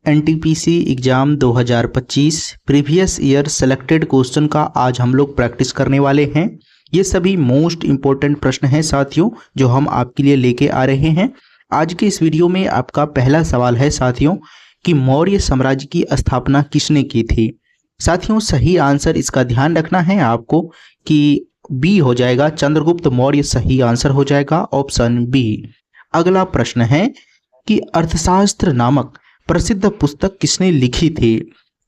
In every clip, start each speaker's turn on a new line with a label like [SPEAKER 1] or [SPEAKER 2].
[SPEAKER 1] NTPC exam 2025 previous year selected question का आज हम लोग प्रैक्टिस करने वाले हैं। ये सभी मोस्ट इम्पोर्टेंट प्रश्न हैं साथियों, जो हम आपके लिए लेके आ रहे हैं। आज के इस वीडियो में आपका पहला सवाल है साथियों कि मौर्य साम्राज्य की स्थापना किसने की थी। साथियों सही आंसर इसका ध्यान रखना है आपको कि बी हो जाएगा, चंद्रगुप्त मौर्य सही आंसर हो जाएगा, ऑप्शन बी। अगला प्रश्न है कि अर्थशास्त्र नामक प्रसिद्ध पुस्तक किसने लिखी थी।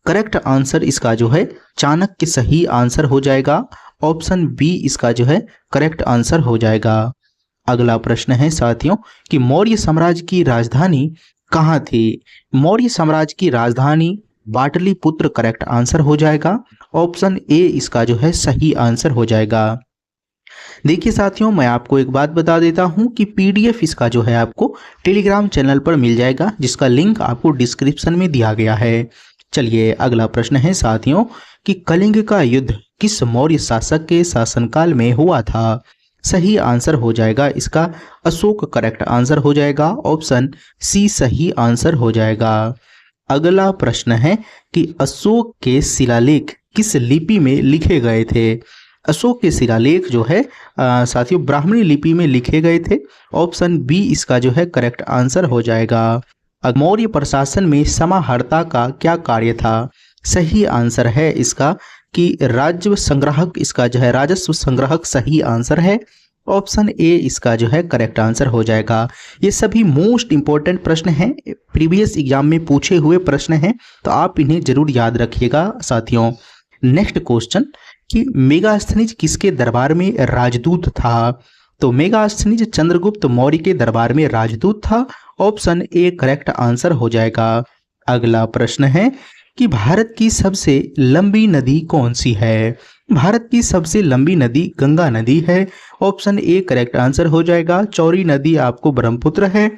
[SPEAKER 1] करेक्ट आंसर इसका जो है चाणक्य सही आंसर हो जाएगा, ऑप्शन बी इसका जो है करेक्ट आंसर हो जाएगा। अगला प्रश्न है साथियों कि मौर्य साम्राज्य की राजधानी कहाँ थी। मौर्य साम्राज्य की राजधानी पाटलिपुत्र करेक्ट आंसर हो जाएगा, ऑप्शन ए इसका जो है सही आंसर हो जाएगा। देखिए साथियों, मैं आपको एक बात बता देता हूं कि पीडीएफ इसका जो है आपको टेलीग्राम चैनल पर मिल जाएगा, जिसका लिंक आपको डिस्क्रिप्शन में दिया गया है। चलिए अगला प्रश्न है साथियों कि कलिंग का युद्ध किस मौर्य शासक के शासनकाल में हुआ था। सही आंसर हो जाएगा इसका अशोक करेक्ट आंसर हो जाएगा, ऑप्शन सी सही आंसर हो जाएगा। अगला प्रश्न है कि अशोक के शिलालेख किस लिपि में लिखे गए थे। अशोक के शिलालेख जो है साथियों ब्राह्मणी लिपि में लिखे गए थे, ऑप्शन बी इसका जो है करेक्ट आंसर हो जाएगा। मौर्य प्रशासन में समाहर्ता का क्या कार्य था। सही आंसर है इसका कि राजस्व संग्राहक, इसका जो है राजस्व संग्राहक सही आंसर है, ऑप्शन ए इसका जो है करेक्ट आंसर हो जाएगा। ये सभी मोस्ट इंपॉर्टेंट प्रश्न हैं, प्रीवियस एग्जाम में पूछे हुए प्रश्न हैं, तो आप इन्हें जरूर याद रखिएगा साथियों। नेक्स्ट क्वेश्चन कि मेगास्थनीज किसके दरबार में राजदूत था। तो मेगास्थनीज चंद्रगुप्त मौर्य के दरबार में राजदूत था, ऑप्शन ए करेक्ट आंसर हो जाएगा। अगला प्रश्न है कि भारत की सबसे लंबी नदी कौन सी है। भारत की सबसे लंबी नदी गंगा नदी है, ऑप्शन ए करेक्ट आंसर हो जाएगा। चौड़ी नदी आपको ब्रह्मपुत्र है।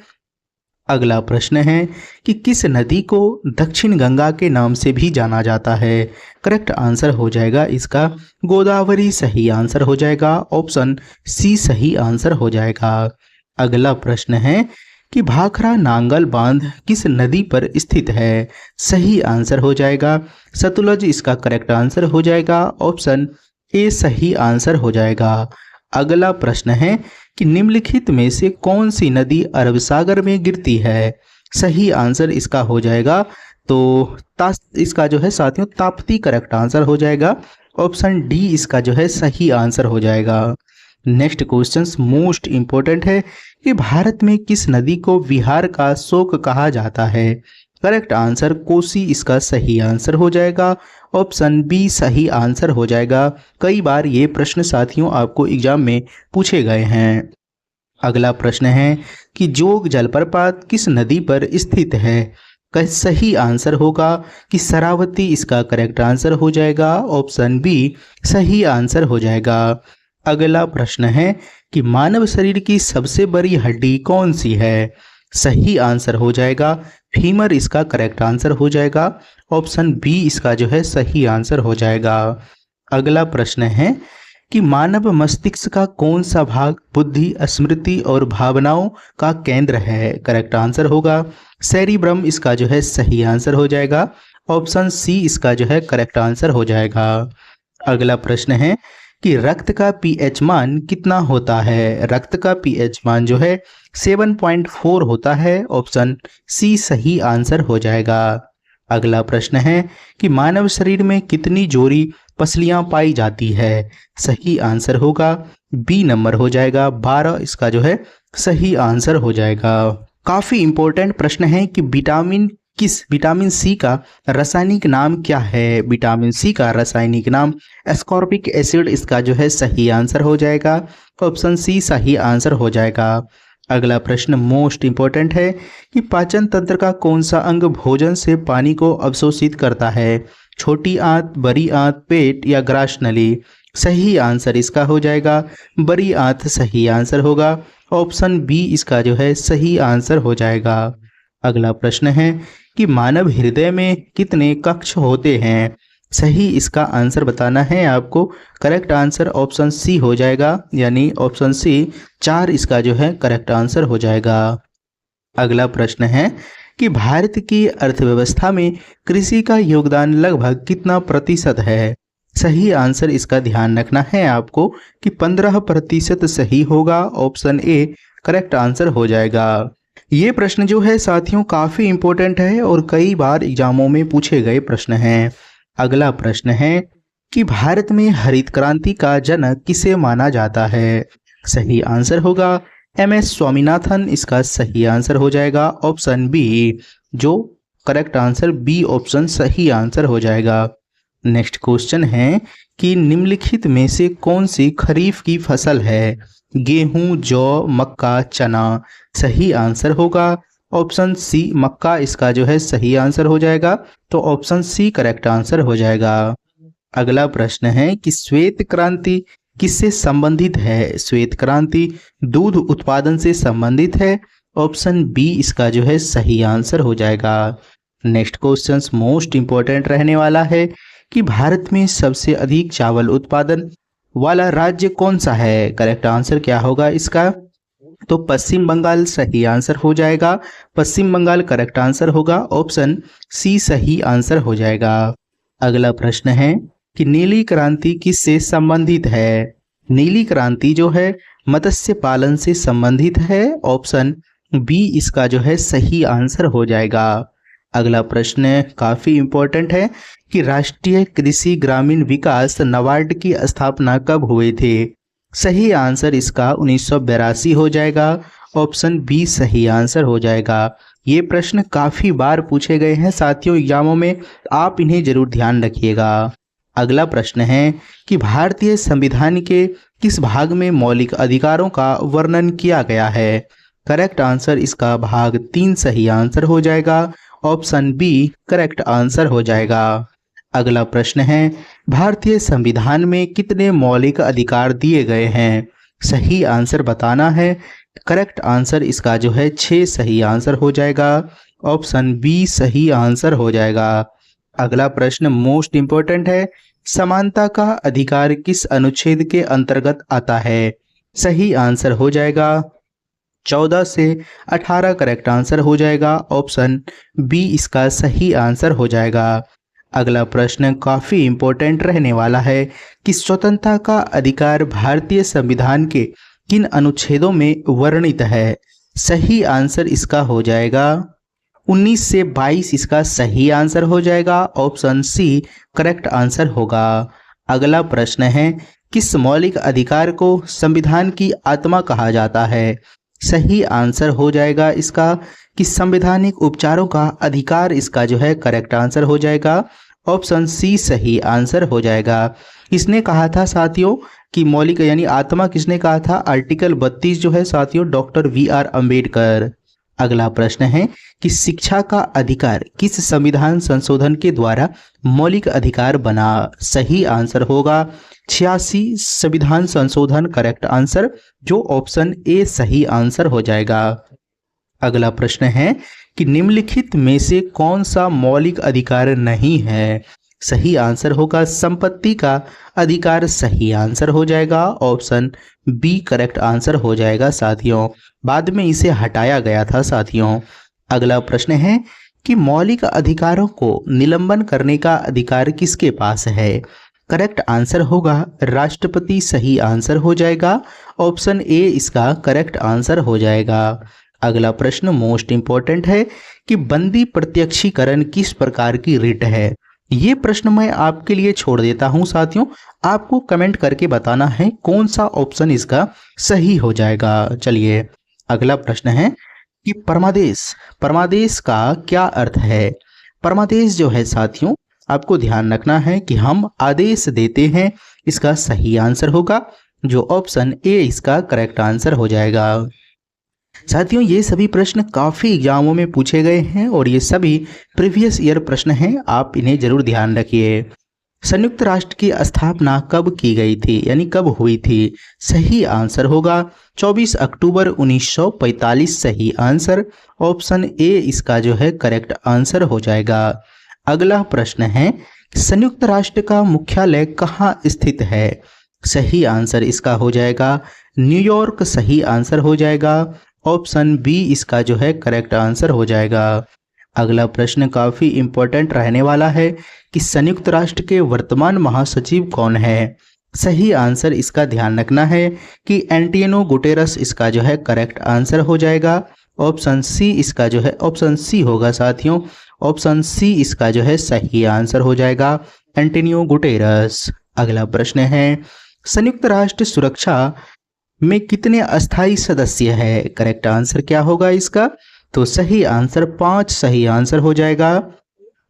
[SPEAKER 1] अगला प्रश्न है कि किस नदी को दक्षिण गंगा के नाम से भी जाना जाता है। करेक्ट आंसर हो जाएगा इसका गोदावरी सही आंसर हो जाएगा, ऑप्शन सी सही आंसर हो जाएगा। अगला प्रश्न है कि भाखड़ा नांगल बांध किस नदी पर स्थित है। सही आंसर हो जाएगा सतलुज इसका करेक्ट आंसर हो जाएगा, ऑप्शन ए सही आंसर हो जाएगा। अगला प्रश्न है कि निम्नलिखित में से कौन सी नदी अरब सागर में गिरती है। सही आंसर इसका हो जाएगा तो इसका जो है साथियों ताप्ती करेक्ट आंसर हो जाएगा, ऑप्शन डी इसका जो है सही आंसर हो जाएगा। नेक्स्ट क्वेश्चन मोस्ट इंपॉर्टेंट है कि भारत में किस नदी को विहार का शोक कहा जाता है। करेक्ट आंसर कोसी इसका सही आंसर हो जाएगा, ऑप्शन बी सही आंसर हो जाएगा। कई बार ये प्रश्न साथियों आपको एग्जाम में पूछे गए हैं। अगला प्रश्न है कि जोग जलप्रपात किस नदी पर स्थित है। सही आंसर होगा कि शरावती इसका करेक्ट आंसर हो जाएगा, ऑप्शन बी सही आंसर हो जाएगा। अगला प्रश्न है कि मानव शरीर की सबसे बड़ी हड्डी कौन सी है। सही आंसर हो जाएगा फीमर इसका करेक्ट आंसर हो जाएगा, ऑप्शन बी इसका जो है सही आंसर हो जाएगा। अगला प्रश्न है कि मानव मस्तिष्क का कौन सा भाग बुद्धि, स्मृति और भावनाओं का केंद्र है। करेक्ट आंसर होगा सेरिब्रम इसका जो है सही आंसर हो जाएगा, ऑप्शन सी इसका जो है करेक्ट आंसर हो जाएगा। अगला प्रश्न है कि रक्त का पीएच मान कितना होता है। रक्त का पीएच मान जो है 7.4 होता है, ऑप्शन सी सही आंसर हो जाएगा। अगला प्रश्न है कि मानव शरीर में कितनी जोड़ी पसलियां पाई जाती है। सही आंसर होगा बी नंबर हो जाएगा 12 इसका जो है सही आंसर हो जाएगा। काफी इंपॉर्टेंट प्रश्न है कि विटामिन सी का रासायनिक नाम क्या है। विटामिन सी का रासायनिक नाम एस्कॉर्बिक एसिड इसका जो है सही आंसर हो जाएगा, ऑप्शन सी सही आंसर हो जाएगा। अगला प्रश्न मोस्ट इंपॉर्टेंट है कि पाचन तंत्र का कौन सा अंग भोजन से पानी को अवशोषित करता है। छोटी आंत, बड़ी आंत, पेट या ग्रास नली। सही आंसर इसका हो जाएगा बड़ी आंत सही आंसर होगा, ऑप्शन बी इसका जो है सही आंसर हो जाएगा। अगला प्रश्न है कि मानव हृदय में कितने कक्ष होते हैं। सही इसका आंसर बताना है आपको। करेक्ट आंसर ऑप्शन सी हो जाएगा, यानी ऑप्शन सी 4 इसका जो है करेक्ट आंसर हो जाएगा। अगला प्रश्न है कि भारत की अर्थव्यवस्था में कृषि का योगदान लगभग कितना प्रतिशत है। सही आंसर इसका ध्यान रखना है आपको कि 15% सही होगा। ऑप्शन ए करेक्ट आंसर हो जाएगा। ये प्रश्न जो है साथियों काफी इंपॉर्टेंट है और कई बार एग्जामों में पूछे गए प्रश्न हैं। अगला प्रश्न है कि भारत में हरित क्रांति का जनक किसे माना जाता है। सही आंसर होगा एम.एस. स्वामीनाथन इसका सही आंसर हो जाएगा। ऑप्शन बी, जो करेक्ट आंसर बी ऑप्शन सही आंसर हो जाएगा। नेक्स्ट क्वेश्चन है कि निम्नलिखित में से कौन सी खरीफ की फसल है। गेहूं, जौ, मक्का, चना। सही आंसर होगा ऑप्शन सी मक्का इसका जो है सही आंसर हो जाएगा। तो ऑप्शन सी करेक्ट आंसर हो जाएगा। अगला प्रश्न है कि श्वेत क्रांति किससे संबंधित है। श्वेत क्रांति दूध उत्पादन से संबंधित है। ऑप्शन बी इसका जो है सही आंसर हो जाएगा। नेक्स्ट क्वेश्चन मोस्ट इंपॉर्टेंट रहने वाला है कि भारत में सबसे अधिक चावल उत्पादन वाला राज्य कौन सा है। करेक्ट आंसर क्या होगा इसका। तो पश्चिम बंगाल सही आंसर हो जाएगा। पश्चिम बंगाल करेक्ट आंसर होगा। ऑप्शन सी सही आंसर हो जाएगा। अगला प्रश्न है कि नीली क्रांति किससे संबंधित है। नीली क्रांति जो है मत्स्य पालन से संबंधित है। ऑप्शन बी इसका जो है सही आंसर हो जाएगा। अगला प्रश्न काफी इंपॉर्टेंट है कि राष्ट्रीय कृषि ग्रामीण विकास नाबार्ड की स्थापना कब हुई थी। सही आंसर इसका 1982 हो जाएगा। ऑप्शन बी सही आंसर हो जाएगा। ये प्रश्न काफी बार पूछे गए हैं साथियों एग्जामों में, आप इन्हें जरूर ध्यान रखिएगा। अगला प्रश्न है कि भारतीय संविधान के किस भाग में मौलिक अधिकारों का वर्णन किया गया है। करेक्ट आंसर इसका भाग 3 सही आंसर हो जाएगा। ऑप्शन बी करेक्ट आंसर हो जाएगा। अगला प्रश्न है भारतीय संविधान में कितने मौलिक अधिकार दिए गए हैं। सही आंसर बताना है। करेक्ट आंसर इसका जो है 6 सही आंसर हो जाएगा। ऑप्शन बी सही आंसर हो जाएगा। अगला प्रश्न मोस्ट इंपॉर्टेंट है, समानता का अधिकार किस अनुच्छेद के अंतर्गत आता है। सही आंसर हो जाएगा 14 से 18 करेक्ट आंसर हो जाएगा। ऑप्शन बी इसका सही आंसर हो जाएगा। अगला प्रश्न काफी इंपॉर्टेंट रहने वाला है कि स्वतंत्रता का अधिकार भारतीय संविधान के किन अनुच्छेदों में वर्णित है। सही आंसर इसका हो जाएगा 19 से 22 इसका सही आंसर हो जाएगा। ऑप्शन सी करेक्ट आंसर होगा। अगला प्रश्न है किस मौलिक अधिकार को संविधान की आत्मा कहा जाता है। सही आंसर हो जाएगा इसका कि संवैधानिक उपचारों का अधिकार इसका जो है करेक्ट आंसर हो जाएगा। ऑप्शन सी सही आंसर हो जाएगा। किसने कहा था साथियों कि मौलिक यानी आत्मा किसने कहा था। आर्टिकल 32 जो है साथियों डॉक्टर वी.आर. अम्बेडकर। अगला प्रश्न है कि शिक्षा का अधिकार किस संविधान संशोधन के द्वारा मौलिक अधिकार बना। सही आंसर होगा 86 संविधान संशोधन करेक्ट आंसर, जो ऑप्शन ए सही आंसर हो जाएगा। अगला प्रश्न है कि निम्नलिखित में से कौन सा मौलिक अधिकार नहीं है। सही आंसर होगा संपत्ति का अधिकार सही आंसर हो जाएगा। ऑप्शन बी करेक्ट आंसर हो जाएगा साथियों, बाद में इसे हटाया गया था साथियों। अगला प्रश्न है कि मौलिक अधिकारों को निलंबन करने का अधिकार किसके पास है। करेक्ट आंसर होगा राष्ट्रपति सही आंसर हो जाएगा। ऑप्शन ए इसका करेक्ट आंसर हो जाएगा। अगला प्रश्न मोस्ट इंपॉर्टेंट है कि बंदी प्रत्यक्षीकरण किस प्रकार की रिट है। ये प्रश्न मैं आपके लिए छोड़ देता हूं साथियों, आपको कमेंट करके बताना है कौन सा ऑप्शन इसका सही हो जाएगा। चलिए अगला प्रश्न है कि परमादेश का क्या अर्थ है। परमादेश जो है साथियों आपको ध्यान रखना है कि हम आदेश देते हैं, इसका सही आंसर होगा, जो ऑप्शन ए इसका करेक्ट आंसर हो जाएगा। साथियों ये सभी प्रश्न काफ़ी एग्जामों में पूछे गए हैं और ये सभी प्रीवियस ईयर प्रश्न हैं, आप इन्हें जरूर ध्यान रखिए। संयुक्त राष्ट्र की स्थापना कब की गई थी, यानी कब हुई थी। सही आंसर होगा 24 अक्टूबर 1945 सही आंसर। ऑप्शन ए इसका जो है करेक्ट आंसर हो जाएगा। अगला प्रश्न है संयुक्त राष्ट्र का मुख्यालय कहाँ स्थित है। सही आंसर इसका हो जाएगा न्यूयॉर्क सही आंसर हो जाएगा। ऑप्शन बी इसका जो है करेक्ट आंसर हो जाएगा। अगला प्रश्न काफी इंपॉर्टेंट रहने वाला है कि संयुक्त राष्ट्र के वर्तमान महासचिव कौन है। सही आंसर इसका ध्यान रखना है कि एंटोनियो गुटेरस इसका जो है करेक्ट आंसर हो जाएगा। ऑप्शन सी इसका जो है ऑप्शन सी होगा साथियों, ऑप्शन सी इसका जो है सही आंसर हो जाएगा, एंटोनियो गुटेरस। अगला प्रश्न है संयुक्त राष्ट्र सुरक्षा में कितने अस्थायी सदस्य है। करेक्ट आंसर क्या होगा इसका, तो सही आंसर 5 सही आंसर हो जाएगा,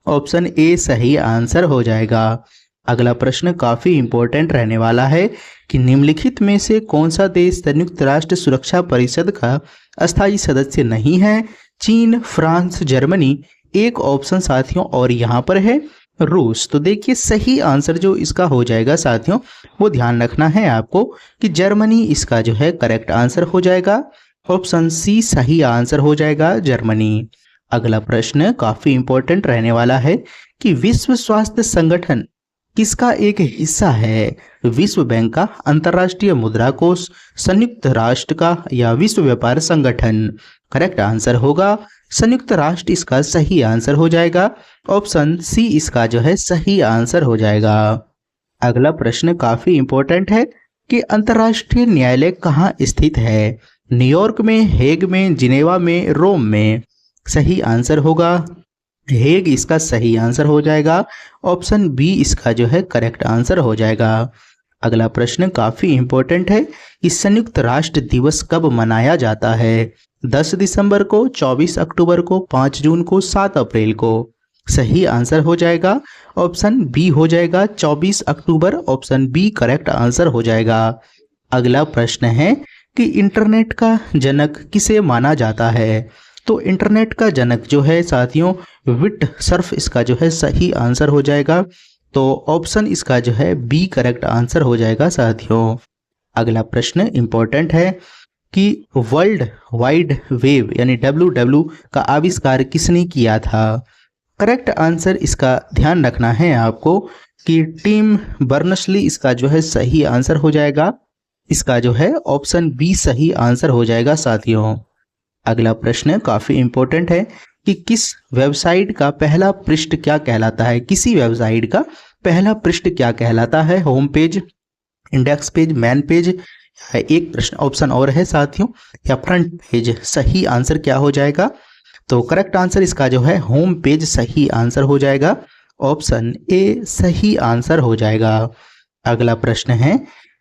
[SPEAKER 1] ऑप्शन ए सही आंसर हो जाएगा। अगला प्रश्न काफी इंपॉर्टेंट रहने वाला है कि निम्नलिखित में से कौन सा देश संयुक्त राष्ट्र सुरक्षा परिषद का अस्थायी सदस्य नहीं है। चीन, फ्रांस, जर्मनी। एक ऑप्शन साथियों और यहाँ पर है रूस। तो देखिए सही आंसर जो इसका हो जाएगा साथियों, वो ध्यान रखना है आपको कि जर्मनी इसका जो है करेक्ट आंसर हो जाएगा, ऑप्शन सी सही आंसर हो जाएगा, जर्मनी। अगला प्रश्न काफी इंपॉर्टेंट रहने वाला है कि विश्व स्वास्थ्य संगठन किसका एक हिस्सा है। विश्व बैंक का, अंतर्राष्ट्रीय मुद्रा कोष, संयुक्त राष्ट्र का या विश्व व्यापार संगठन। करेक्ट आंसर होगा संयुक्त राष्ट्र इसका सही आंसर हो जाएगा, ऑप्शन सी इसका जो है सही आंसर हो जाएगा। अगला प्रश्न काफी इंपॉर्टेंट है कि अंतर्राष्ट्रीय न्यायालय कहाँ स्थित है। न्यूयॉर्क में, हेग में, जिनेवा में, रोम में। सही आंसर होगा हेग इसका सही आंसर हो जाएगा, ऑप्शन बी इसका जो है करेक्ट आंसर हो जाएगा। अगला प्रश्न काफी इंपॉर्टेंट है कि संयुक्त राष्ट्र दिवस कब मनाया जाता है। 10 दिसंबर को, 24 अक्टूबर को, 5 जून को, 7 अप्रैल को। सही आंसर हो जाएगा, ऑप्शन बी हो जाएगा 24 अक्टूबर, ऑप्शन बी करेक्ट आंसर हो जाएगा। अगला प्रश्न है कि इंटरनेट का जनक किसे माना जाता है। तो इंटरनेट का जनक जो है साथियों विट सर्फ इसका जो है सही आंसर हो जाएगा, तो ऑप्शन इसका जो है बी करेक्ट आंसर हो जाएगा साथियों। अगला प्रश्न इंपॉर्टेंट है कि वर्ल्ड वाइड वेब यानी WW का आविष्कार किसने किया था। करेक्ट आंसर इसका ध्यान रखना है आपको कि टिम बर्नर्स-ली इसका जो है सही आंसर हो जाएगा, इसका जो है ऑप्शन बी सही आंसर हो जाएगा साथियों। अगला प्रश्न काफी इंपॉर्टेंट है कि किस वेबसाइट का पहला पृष्ठ क्या कहलाता है। किसी वेबसाइट का पहला पृष्ठ क्या कहलाता है। Home page, index page, man page. एक प्रश्न ऑप्शन और है साथियों, या फ्रंट पेज। सही आंसर क्या हो जाएगा, तो करेक्ट आंसर इसका जो है होम पेज सही आंसर हो जाएगा, ऑप्शन ए सही आंसर हो जाएगा। अगला प्रश्न है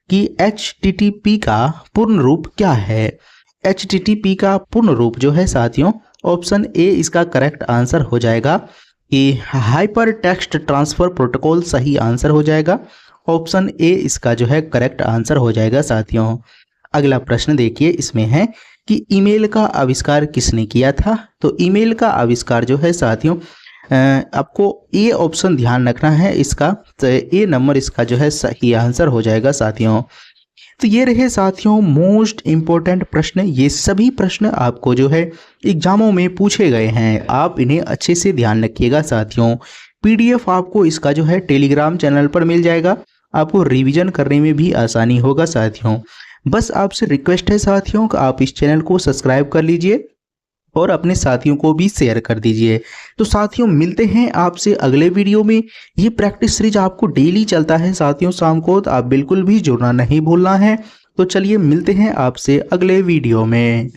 [SPEAKER 1] कि HTTP का पूर्ण रूप क्या है। HTTP का पूर्ण रूप जो है साथियों, ऑप्शन ए इसका करेक्ट आंसर हो जाएगा कि हाइपर टेक्स्ट ट्रांसफर प्रोटोकॉल सही आंसर हो जाएगा, ऑप्शन ए इसका जो है करेक्ट आंसर हो जाएगा साथियों। अगला प्रश्न देखिए इसमें है कि ईमेल का आविष्कार किसने किया था। तो ईमेल का आविष्कार जो है साथियों आपको ए ऑप्शन ध्यान रखना है इसका, तो ए नंबर इसका जो है सही आंसर हो जाएगा साथियों। तो ये रहे साथियों मोस्ट इम्पोर्टेंट प्रश्न। ये सभी प्रश्न आपको जो है एग्जामों में पूछे गए हैं, आप इन्हें अच्छे से ध्यान रखिएगा साथियों। PDF आपको इसका जो है टेलीग्राम चैनल पर मिल जाएगा, आपको रिवीजन करने में भी आसानी होगा साथियों। बस आपसे रिक्वेस्ट है साथियों कि आप इस चैनल को सब्सक्राइब कर लीजिए और अपने साथियों को भी शेयर कर दीजिए। तो साथियों मिलते हैं आपसे अगले वीडियो में। ये प्रैक्टिस सीरीज आपको डेली चलता है साथियों शाम को, तो आप बिल्कुल भी जुड़ना नहीं भूलना है। तो चलिए मिलते हैं आपसे अगले वीडियो में।